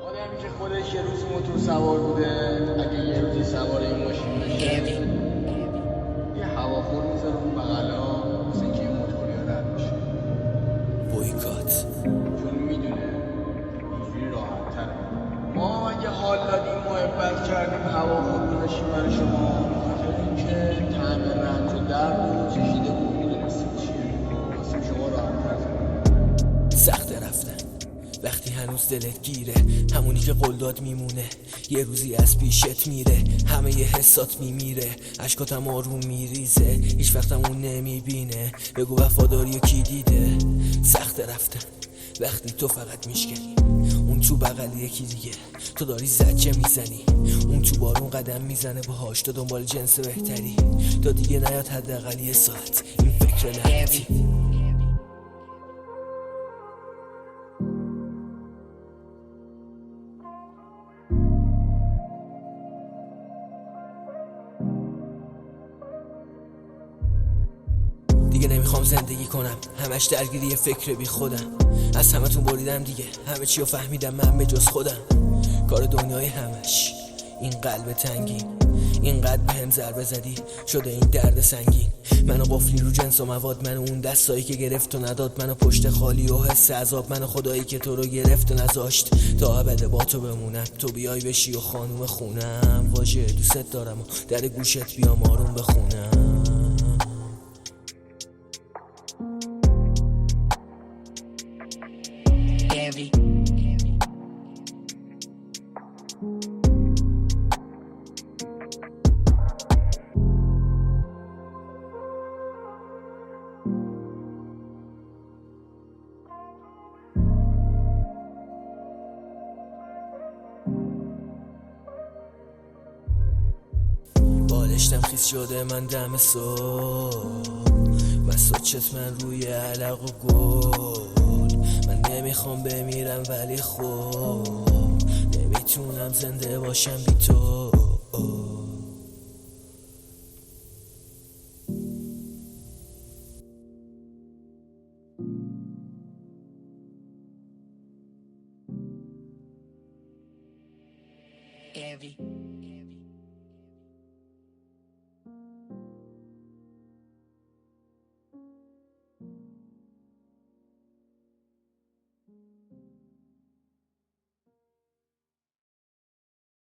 آدمی که خودش یه روز موتور سوار بوده، اگه یه روزی سوار این ماشین بشه یه هواخور میذاره اون بغلا، مثل اینکه این موتوریا رد میشه، بویکات. چون میدونه اینجوری راحت تره. ما اگه حال دادیم محبت کردیم هواخور گذاشتیم برای شما، به خاطر اینکه طعم رنج و درد رو چشیده بود، میدونستیم چیه، واسه شما راحت تر کنیم. سخت رفتن وقتی هنوز دلت گیره، همونی که قول داد میمونه، یه روزی از پیشت میره، همه یه حسات میمیره، عشقاتم آروم میریزه، هیچ وقتم اون نمیبینه، بگو وفاداری کی دیده. سخت رفتن وقتی تو فقط میشکنی، اون تو بغل یکی دیگه تو داری زجه میزنی، اون تو بارون قدم میزنه باهاش تو دنبال جنس بهتری، تا دیگه نیاد حداقل یه ساعت این فکر لعنتی. دیگه نمیخوام زندگی کنم همش درگیری فکر بی خودم، از همتون بریدم دیگه، همه چی رو فهمیدم من به جز خودم، کار دنیای همش این قلب تنگین، اینقدر به هم ضربه زدی شده این درد سنگین، منو قفلی رو جنس و مواد، منو اون دستایی که گرفت و نداد، منو پشت خالی و حس عذاب، منو خدایی که تو رو گرفت و نذاشت تا ابد با تو بمونم، تو بیای بشی و خانوم خونم، واژه دوست دارم و در گوشت بیام آروم بخونم. بالشتم خیس شده من دم صبح، مساجت من روی علق و گل، من نمیخوام بمیرم ولی خب نمیتونم زنده باشم بی تو. Envy.